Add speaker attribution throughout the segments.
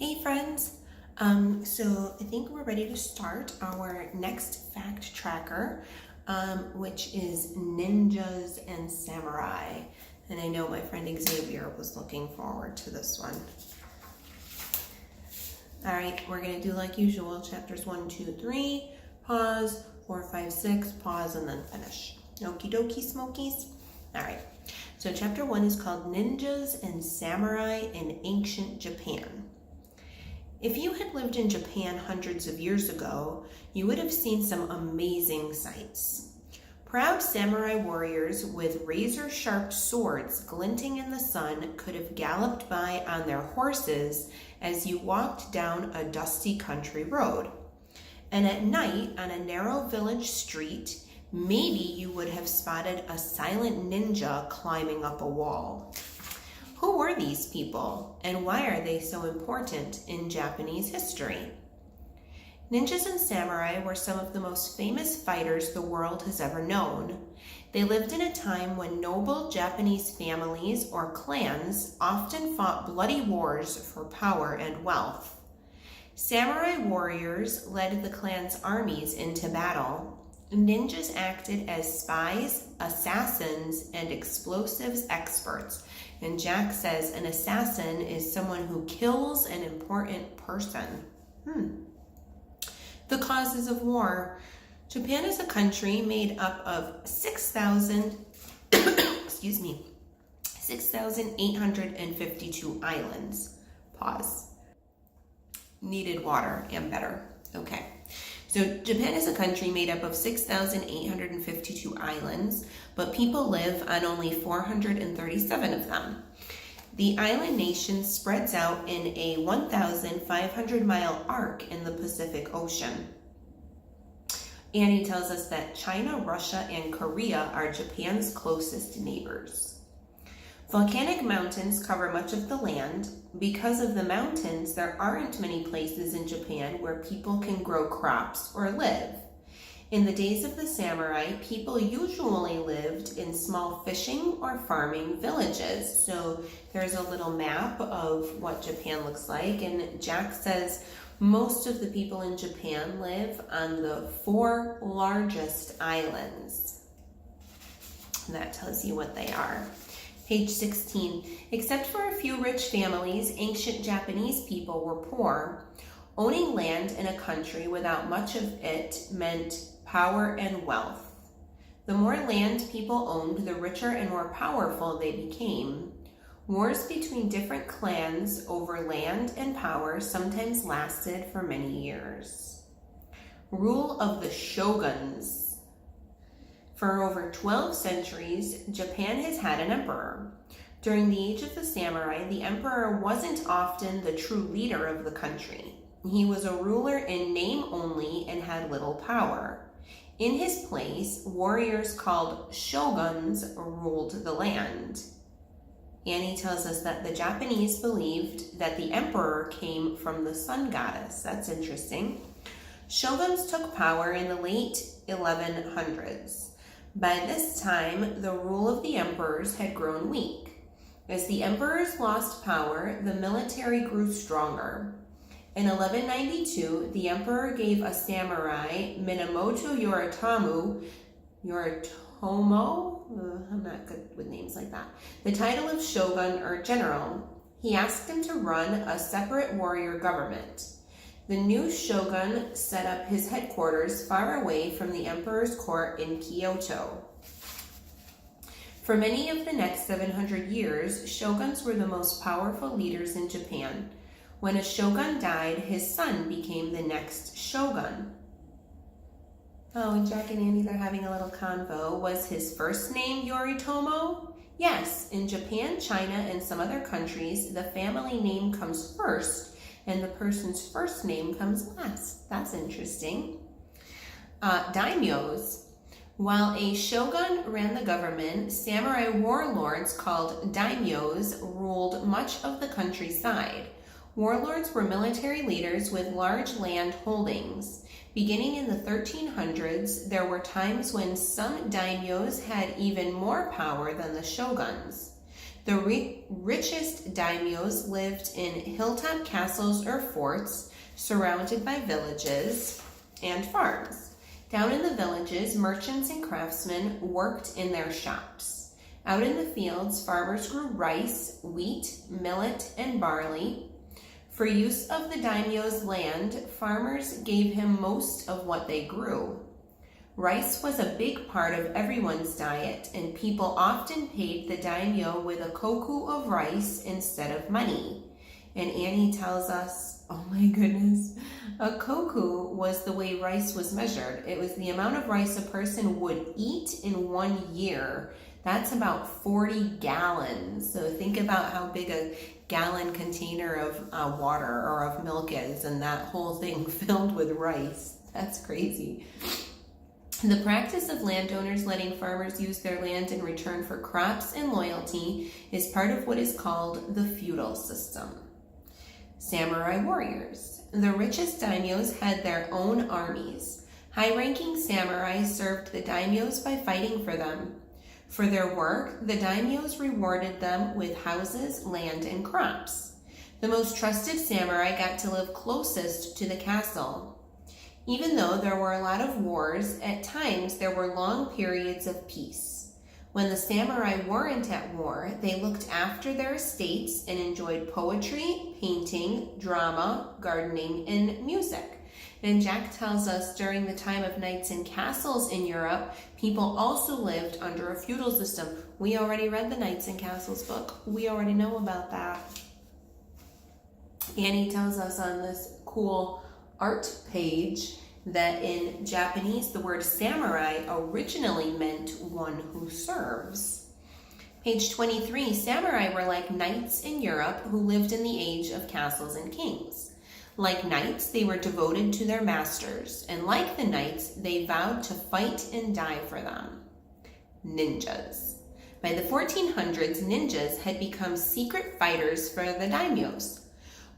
Speaker 1: Hey friends, so I think we're ready to start our next fact tracker, which is ninjas and samurai. And I know my friend Xavier was looking forward to this one. All right, we're gonna do like usual, chapters 1, 2, 3, pause, 4, 5, 6, pause, and then finish. Okie dokie, smokies. All right, so chapter 1 is called Ninjas and Samurai in Ancient Japan. If you had lived in Japan hundreds of years ago, you would have seen some amazing sights. Proud samurai warriors with razor-sharp swords glinting in the sun could have galloped by on their horses as you walked down a dusty country road. And at night, on a narrow village street, maybe you would have spotted a silent ninja climbing up a wall. Who were these people, and why are they so important in Japanese history? Ninjas and samurai were some of the most famous fighters the world has ever known. They lived in a time when noble Japanese families or clans often fought bloody wars for power and wealth. Samurai warriors led the clan's armies into battle. Ninjas acted as spies, assassins, and explosives experts. And Jack says an assassin is someone who kills an important person. The causes of war. Japan is a country made up of 6,852 islands. Pause. Needed water and better. Okay. So Japan is a country made up of 6,852 islands, but people live on only 437 of them. The island nation spreads out in a 1,500-mile arc in the Pacific Ocean. Annie tells us that China, Russia, and Korea are Japan's closest neighbors. Volcanic mountains cover much of the land. Because of the mountains, there aren't many places in Japan where people can grow crops or live. In the days of the samurai, people usually lived in small fishing or farming villages. So there's a little map of what Japan looks like, and Jack says most of the people in Japan live on the 4 largest islands. And that tells you what they are. Page 16. Except for a few rich families, ancient Japanese people were poor. Owning land in a country without much of it meant power and wealth. The more land people owned, the richer and more powerful they became. Wars between different clans over land and power sometimes lasted for many years. Rule of the Shoguns. For over 12 centuries, Japan has had an emperor. During the age of the samurai, the emperor wasn't often the true leader of the country. He was a ruler in name only and had little power. In his place, warriors called shoguns ruled the land. Annie tells us that the Japanese believed that the emperor came from the sun goddess. That's interesting. Shoguns took power in the late 1100s. By this time, the rule of the emperors had grown weak. As the emperors lost power, the military grew stronger. In 1192, the emperor gave a samurai, Minamoto Yoritomo, I'm not good with names like that, the title of shogun or general. He asked him to run a separate warrior government. The new shogun set up his headquarters far away from the emperor's court in Kyoto. For many of the next 700 years, shoguns were the most powerful leaders in Japan. When a shogun died, his son became the next shogun. Oh, and Jack and Annie, they're having a little convo. Was his first name Yoritomo? Yes, in Japan, China, and some other countries, the family name comes first, and the person's first name comes last. That's interesting. Daimyos. While a shogun ran the government, samurai warlords called daimyos ruled much of the countryside. Warlords were military leaders with large land holdings. Beginning in the 1300s, there were times when some daimyos had even more power than the shoguns. The richest daimyos lived in hilltop castles or forts surrounded by villages and farms. Down in the villages, merchants and craftsmen worked in their shops. Out in the fields, farmers grew rice, wheat, millet, and barley. For use of the daimyo's land, farmers gave him most of what they grew. Rice was a big part of everyone's diet, and people often paid the daimyo with a koku of rice instead of money. And Annie tells us, oh my goodness, a koku was the way rice was measured. It was the amount of rice a person would eat in 1 year. That's about 40 gallons. So think about how big a gallon container of water or of milk is, and that whole thing filled with rice. That's crazy. The practice of landowners letting farmers use their land in return for crops and loyalty is part of what is called the feudal system. Samurai warriors. The richest daimyos had their own armies. High-ranking samurai served the daimyos by fighting for them. For their work, the daimyos rewarded them with houses, land, and crops. The most trusted samurai got to live closest to the castle. Even though there were a lot of wars, at times there were long periods of peace. When the samurai weren't at war, they looked after their estates and enjoyed poetry, painting, drama, gardening, and music. And Jack tells us during the time of knights and castles in Europe, people also lived under a feudal system. We already read the Knights and Castles book. We already know about that. Annie tells us on this cool art page that in Japanese, the word samurai originally meant one who serves. Page 23, samurai were like knights in Europe who lived in the age of castles and kings. Like knights, they were devoted to their masters, and like the knights, they vowed to fight and die for them. Ninjas. By the 1400s, ninjas had become secret fighters for the daimyos.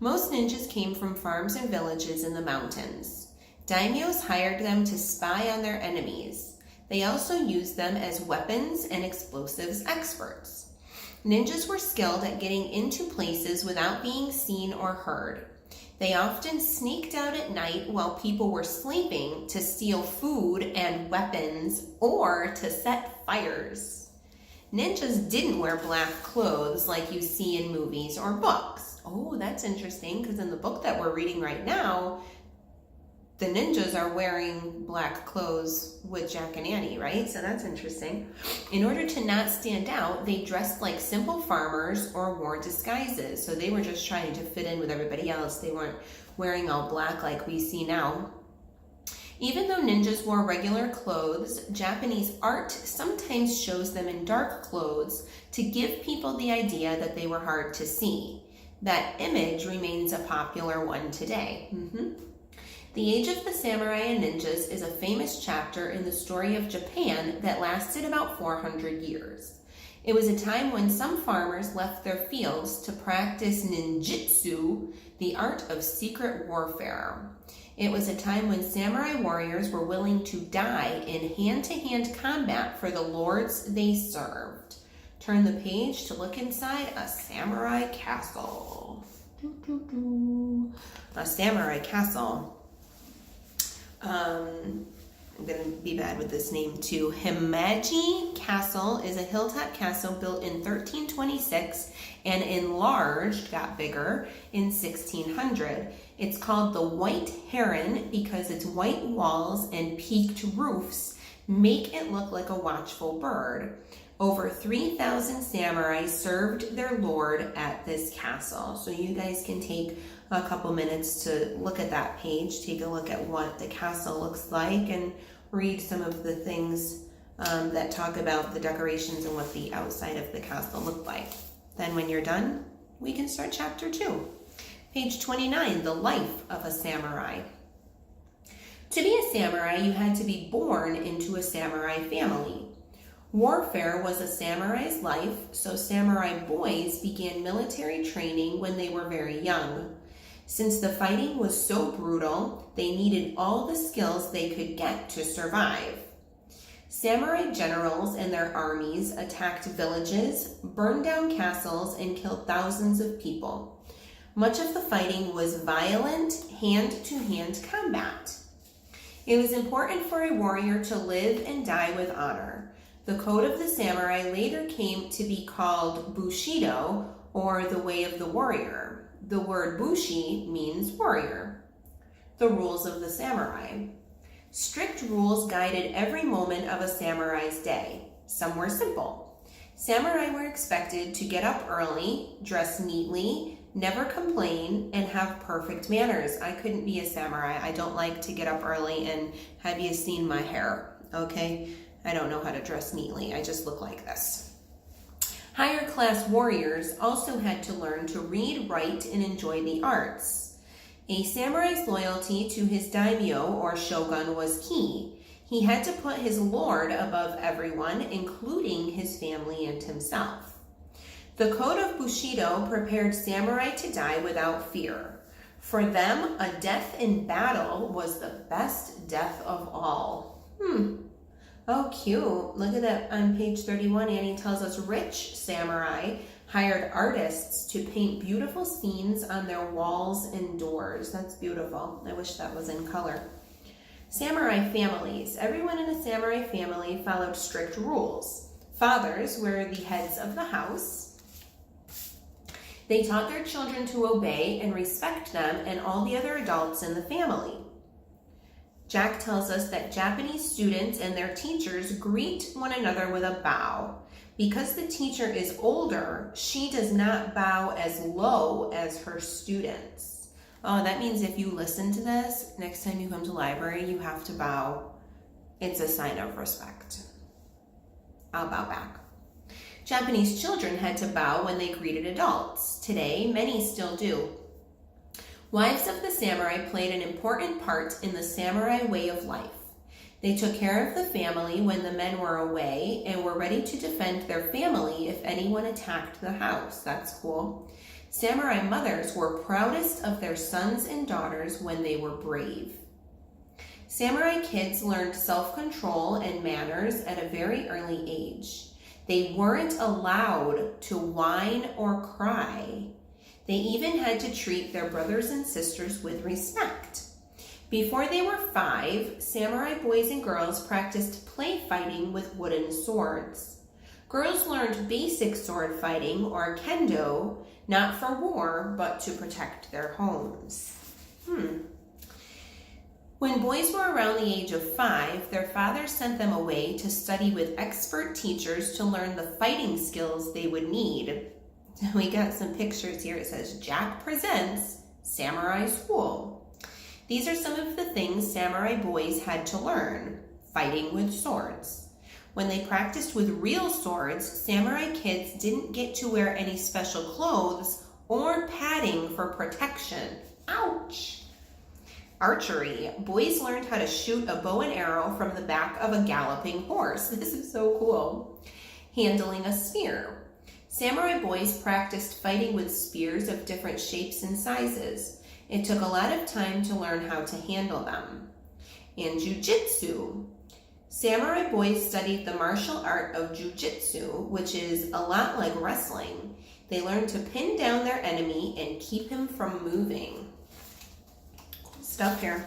Speaker 1: Most ninjas came from farms and villages in the mountains. Daimyos hired them to spy on their enemies. They also used them as weapons and explosives experts. Ninjas were skilled at getting into places without being seen or heard. They often sneaked out at night while people were sleeping to steal food and weapons or to set fires. Ninjas didn't wear black clothes like you see in movies or books. Oh, that's interesting, because in the book that we're reading right now, the ninjas are wearing black clothes with Jack and Annie, right? So that's interesting. In order to not stand out, they dressed like simple farmers or wore disguises. So they were just trying to fit in with everybody else. They weren't wearing all black like we see now. Even though ninjas wore regular clothes, Japanese art sometimes shows them in dark clothes to give people the idea that they were hard to see. That image remains a popular one today. The Age of the Samurai and Ninjas is a famous chapter in the story of Japan that lasted about 400 years. It was a time when some farmers left their fields to practice ninjutsu, the art of secret warfare. It was a time when samurai warriors were willing to die in hand-to-hand combat for the lords they served. Turn the page to look inside a samurai castle. A samurai castle. I'm going to be bad with this name too. Himeji Castle is a hilltop castle built in 1326 and enlarged, got bigger, in 1600. It's called the White Heron because its white walls and peaked roofs make it look like a watchful bird. Over 3,000 samurai served their lord at this castle. So you guys can take a couple minutes to look at that page, take a look at what the castle looks like, and read some of the things that talk about the decorations and what the outside of the castle looked like. Then when you're done, we can start chapter 2. Page 29, the life of a samurai. To be a samurai, you had to be born into a samurai family. Warfare was a samurai's life, so samurai boys began military training when they were very young. Since the fighting was so brutal, they needed all the skills they could get to survive. Samurai generals and their armies attacked villages, burned down castles, and killed thousands of people. Much of the fighting was violent, hand-to-hand combat. It was important for a warrior to live and die with honor. The code of the samurai later came to be called Bushido, or the way of the warrior. The word bushi means warrior. The rules of the samurai. Strict rules guided every moment of a samurai's day. Some were simple. Samurai were expected to get up early, dress neatly, never complain, and have perfect manners. I couldn't be a samurai. I don't like to get up early, and have you seen my hair? Okay? I don't know how to dress neatly. I just look like this. Higher class warriors also had to learn to read, write, and enjoy the arts. A samurai's loyalty to his daimyo or shogun was key. He had to put his lord above everyone, including his family and himself. The code of Bushido prepared samurai to die without fear. For them, a death in battle was the best death of all. Oh, cute. Look at that on page 31. Annie tells us rich samurai hired artists to paint beautiful scenes on their walls and doors. That's beautiful. I wish that was in color. Samurai families. Everyone in a samurai family followed strict rules. Fathers were the heads of the house. They taught their children to obey and respect them and all the other adults in the family. Jack tells us that Japanese students and their teachers greet one another with a bow. Because the teacher is older, she does not bow as low as her students. Oh, that means if you listen to this, next time you come to library, you have to bow. It's a sign of respect. I'll bow back. Japanese children had to bow when they greeted adults. Today, many still do. Wives of the samurai played an important part in the samurai way of life. They took care of the family when the men were away and were ready to defend their family if anyone attacked the house. That's cool. Samurai mothers were proudest of their sons and daughters when they were brave. Samurai kids learned self-control and manners at a very early age. They weren't allowed to whine or cry. They even had to treat their brothers and sisters with respect. Before they were 5, samurai boys and girls practiced play fighting with wooden swords. Girls learned basic sword fighting, or kendo, not for war, but to protect their homes. When boys were around the age of 5, their fathers sent them away to study with expert teachers to learn the fighting skills they would need. We got some pictures here. It says, Jack presents Samurai School. These are some of the things samurai boys had to learn. Fighting with swords. When they practiced with real swords, samurai kids didn't get to wear any special clothes or padding for protection. Ouch! Archery. Boys learned how to shoot a bow and arrow from the back of a galloping horse. This is so cool. Handling a spear. Samurai boys practiced fighting with spears of different shapes and sizes. It took a lot of time to learn how to handle them. And jujitsu. Samurai boys studied the martial art of jujitsu, which is a lot like wrestling. They learned to pin down their enemy and keep him from moving. Stuff here.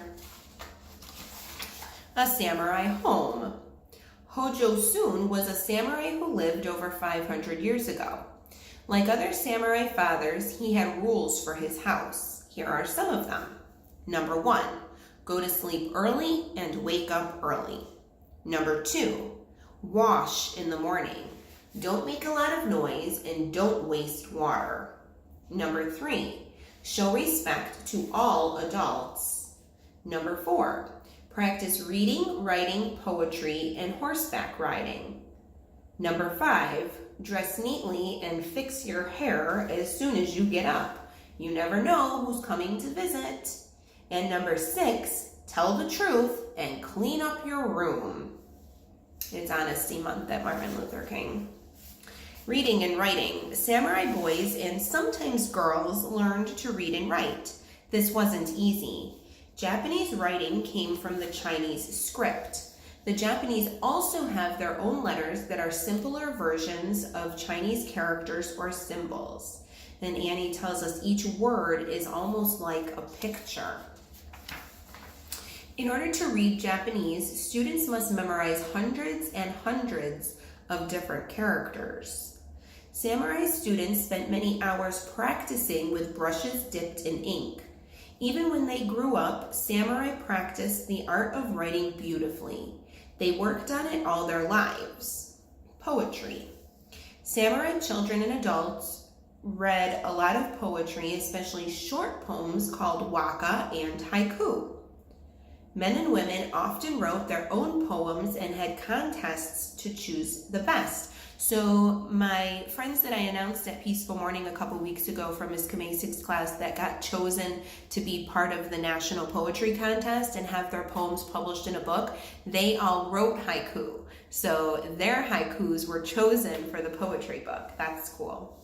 Speaker 1: A samurai home. Hojo-sun was a samurai who lived over 500 years ago. Like other samurai fathers, he had rules for his house. Here are some of them. Number 1, go to sleep early and wake up early. Number 2, wash in the morning. Don't make a lot of noise and don't waste water. Number 3, show respect to all adults. Number 4, practice reading, writing, poetry, and horseback riding. Number 5, dress neatly and fix your hair as soon as you get up. You never know who's coming to visit. And number 6, tell the truth and clean up your room. It's Honesty Month at Martin Luther King. Reading and writing. Samurai boys and sometimes girls learned to read and write. This wasn't easy. Japanese writing came from the Chinese script. The Japanese also have their own letters that are simpler versions of Chinese characters or symbols. And Annie tells us each word is almost like a picture. In order to read Japanese, students must memorize hundreds and hundreds of different characters. Samurai students spent many hours practicing with brushes dipped in ink. Even when they grew up, samurai practiced the art of writing beautifully. They worked on it all their lives. Poetry. Samurai children and adults read a lot of poetry, especially short poems called waka and haiku. Men and women often wrote their own poems and had contests to choose the best. So my friends that I announced at Peaceful Morning a couple weeks ago from Ms. Kameisik's class that got chosen to be part of the National Poetry Contest and have their poems published in a book, they all wrote haiku. So their haikus were chosen for the poetry book. That's cool.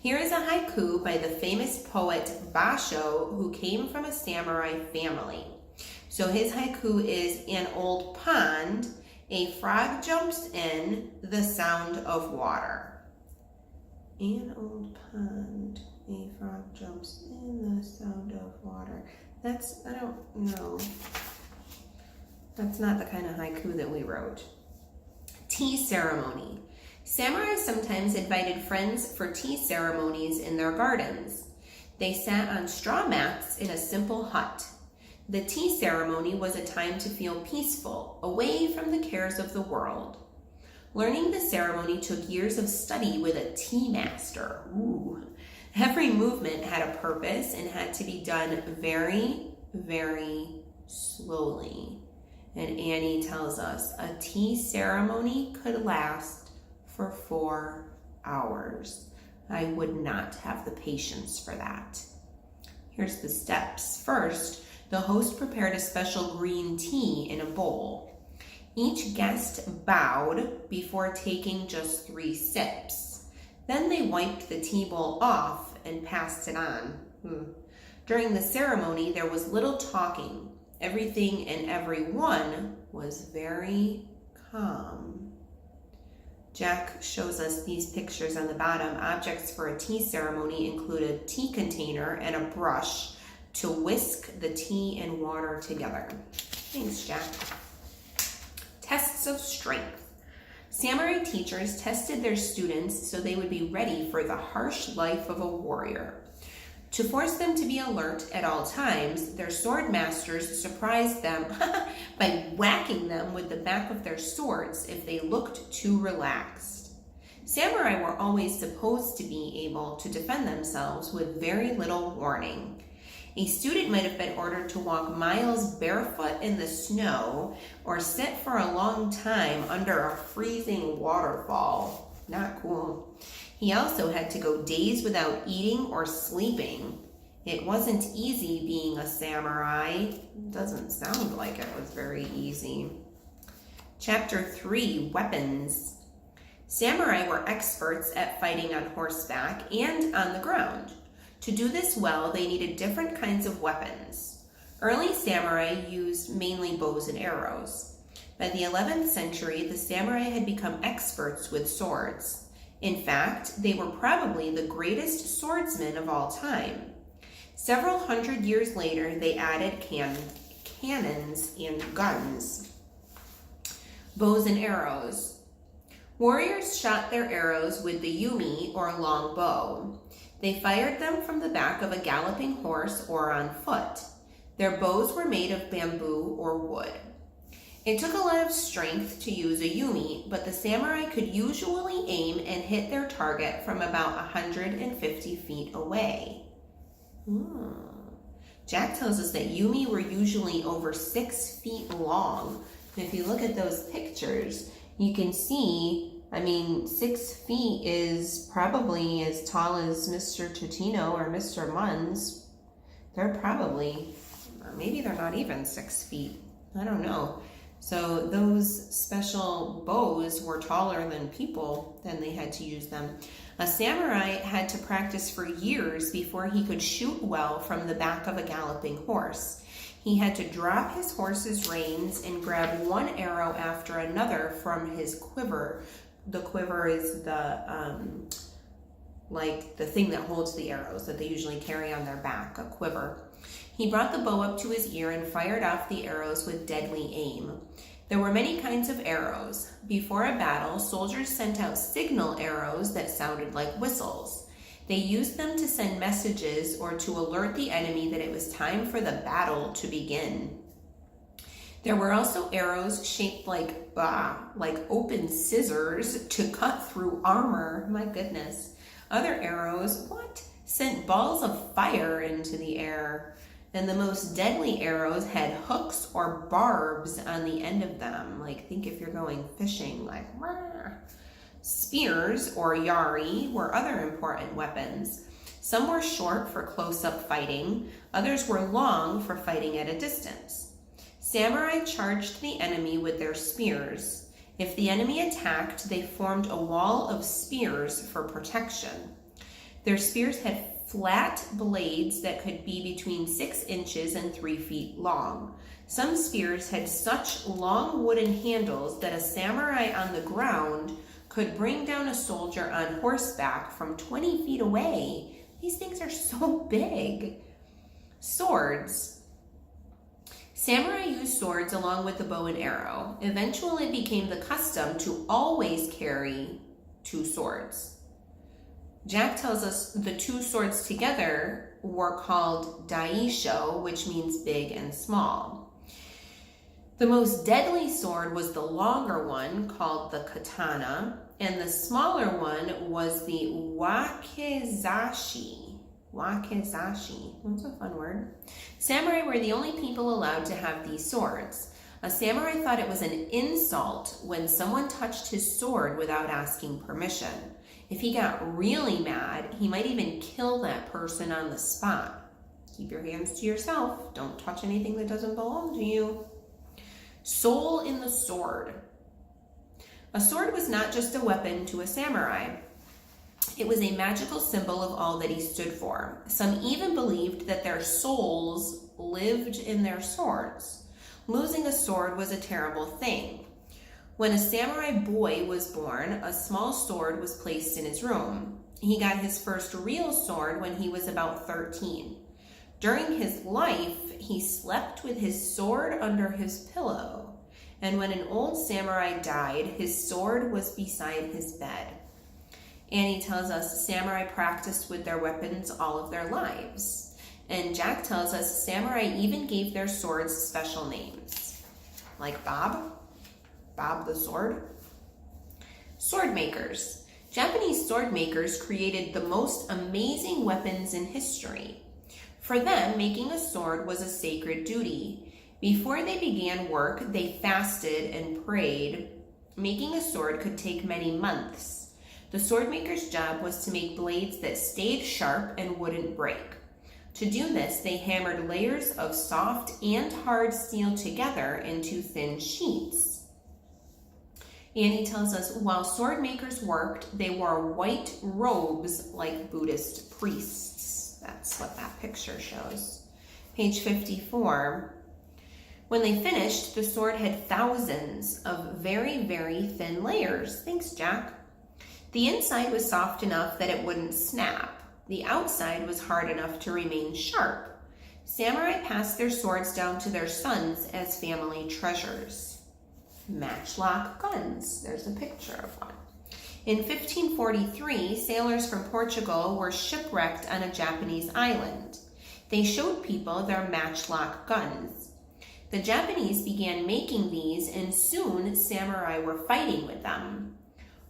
Speaker 1: Here is a haiku by the famous poet Basho, who came from a samurai family. So his haiku is, an old pond, a frog jumps in, the sound of water. An old pond, a frog jumps in, the sound of water. I don't know. That's not the kind of haiku that we wrote. Tea ceremony. Samurai sometimes invited friends for tea ceremonies in their gardens. They sat on straw mats in a simple hut. The tea ceremony was a time to feel peaceful, away from the cares of the world. Learning the ceremony took years of study with a tea master. Ooh. Every movement had a purpose and had to be done very, very slowly. And Annie tells us a tea ceremony could last for 4 hours. I would not have the patience for that. Here's the steps. First, the host prepared a special green tea in a bowl. Each guest bowed before taking just 3 sips. Then they wiped the tea bowl off and passed it on. During the ceremony, there was little talking. Everything and everyone was very calm. Jack shows us these pictures on the bottom. Objects for a tea ceremony include a tea container and a brush to whisk the tea and water together. Thanks, Jack. Tests of strength. Samurai teachers tested their students so they would be ready for the harsh life of a warrior. To force them to be alert at all times, their sword masters surprised them by whacking them with the back of their swords if they looked too relaxed. Samurai were always supposed to be able to defend themselves with very little warning. A student might have been ordered to walk miles barefoot in the snow or sit for a long time under a freezing waterfall. Not cool. He also had to go days without eating or sleeping. It wasn't easy being a samurai. Doesn't sound like it was very easy. Chapter 3, Weapons. Samurai were experts at fighting on horseback and on the ground. To do this well, they needed different kinds of weapons. Early samurai used mainly bows and arrows. By the 11th century, the samurai had become experts with swords. In fact, they were probably the greatest swordsmen of all time. Several hundred years later, they added cannons and guns. Bows and arrows. Warriors shot their arrows with the yumi, or long bow. They fired them from the back of a galloping horse or on foot. Their bows were made of bamboo or wood. It took a lot of strength to use a yumi, but the samurai could usually aim and hit their target from about 150 feet away. Jack tells us that yumi were usually over 6 feet long. And if you look at those pictures, you can see 6 feet is probably as tall as Mr. Totino or Mr. Munns. They're probably, or maybe they're not even 6 feet. I don't know. So those special bows were taller than people, then they had to use them. A samurai had to practice for years before he could shoot well from the back of a galloping horse. He had to drop his horse's reins and grab one arrow after another from his quiver. The quiver is the thing that holds the arrows that they usually carry on their back, a quiver. He brought the bow up to his ear and fired off the arrows with deadly aim. There were many kinds of arrows. Before a battle, soldiers sent out signal arrows that sounded like whistles. They used them to send messages or to alert the enemy that it was time for the battle to begin. There were also arrows shaped like open scissors to cut through armor. My goodness. Other arrows, sent balls of fire into the air. And the most deadly arrows had hooks or barbs on the end of them. Think if you're going fishing, rah. Spears, or yari, were other important weapons. Some were short for close-up fighting. Others were long for fighting at a distance. Samurai charged the enemy with their spears. If the enemy attacked, they formed a wall of spears for protection. Their spears had flat blades that could be between 6 inches and 3 feet long. Some spears had such long wooden handles that a samurai on the ground could bring down a soldier on horseback from 20 feet away. These things are so big. Swords. Samurai used swords along with the bow and arrow. Eventually, it became the custom to always carry 2 swords. Jack tells us the 2 swords together were called daisho, which means big and small. The most deadly sword was the longer one, called the katana, and the smaller one was the wakizashi. Wakizashi, that's a fun word. Samurai were the only people allowed to have these swords. A samurai thought it was an insult when someone touched his sword without asking permission. If he got really mad, he might even kill that person on the spot. Keep your hands to yourself. Don't touch anything that doesn't belong to you. Soul in the sword. A sword was not just a weapon to a samurai. It was a magical symbol of all that he stood for. Some even believed that their souls lived in their swords. Losing a sword was a terrible thing. When a samurai boy was born, a small sword was placed in his room. He got his first real sword when he was about 13. During his life, he slept with his sword under his pillow. And when an old samurai died, his sword was beside his bed. Annie tells us samurai practiced with their weapons all of their lives. And Jack tells us samurai even gave their swords special names. Like Bob the sword. Sword makers. Japanese sword makers created the most amazing weapons in history. For them, making a sword was a sacred duty. Before they began work, they fasted and prayed. Making a sword could take many months. The sword maker's job was to make blades that stayed sharp and wouldn't break. To do this, they hammered layers of soft and hard steel together into thin sheets. Annie tells us while sword makers worked, they wore white robes like Buddhist priests. That's what that picture shows. Page 54. When they finished, the sword had thousands of very, very thin layers. Thanks, Jack. The inside was soft enough that it wouldn't snap. The outside was hard enough to remain sharp. Samurai passed their swords down to their sons as family treasures. Matchlock guns. There's a picture of one. In 1543, sailors from Portugal were shipwrecked on a Japanese island. They showed people their matchlock guns. The Japanese began making these, and soon samurai were fighting with them.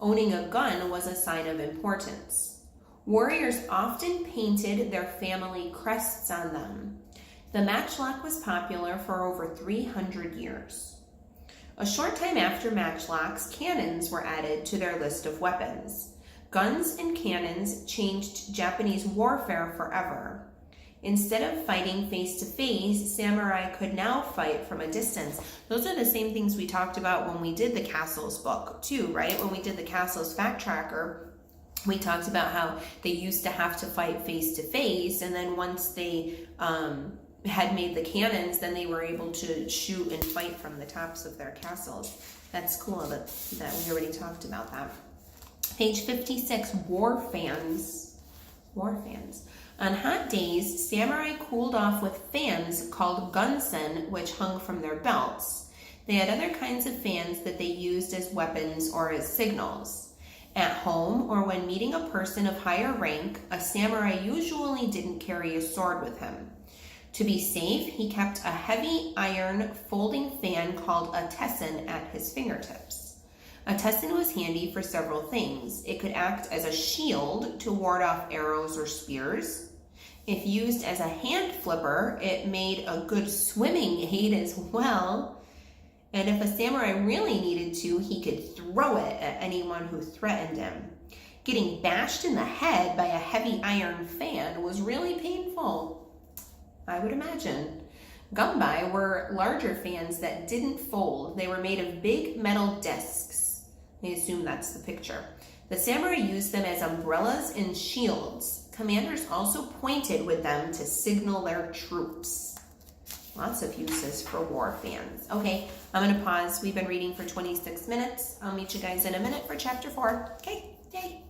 Speaker 1: Owning a gun was a sign of importance. Warriors often painted their family crests on them. The matchlock was popular for over 300 years. A short time after matchlocks, cannons were added to their list of weapons. Guns and cannons changed Japanese warfare forever. Instead of fighting face-to-face, samurai could now fight from a distance. Those are the same things we talked about when we did the Castles book too, right? When we did the Castles Fact Tracker, we talked about how they used to have to fight face-to-face, and then once they had made the cannons, then they were able to shoot and fight from the tops of their castles. That's cool that we already talked about that. Page 56, war fans. War fans. On hot days, samurai cooled off with fans called gunsen, which hung from their belts. They had other kinds of fans that they used as weapons or as signals. At home, or when meeting a person of higher rank, a samurai usually didn't carry a sword with him. To be safe, he kept a heavy iron folding fan called a tesson at his fingertips. A tesson was handy for several things. It could act as a shield to ward off arrows or spears. If used as a hand flipper, it made a good swimming aid as well. And if a samurai really needed to, he could throw it at anyone who threatened him. Getting bashed in the head by a heavy iron fan was really painful, I would imagine. Gumbai were larger fans that didn't fold. They were made of big metal discs. I assume that's the picture. The samurai used them as umbrellas and shields. Commanders also pointed with them to signal their troops. Lots of uses for war fans. Okay, I'm going to pause. We've been reading for 26 minutes. I'll meet you guys in a minute for chapter 4. Okay, yay.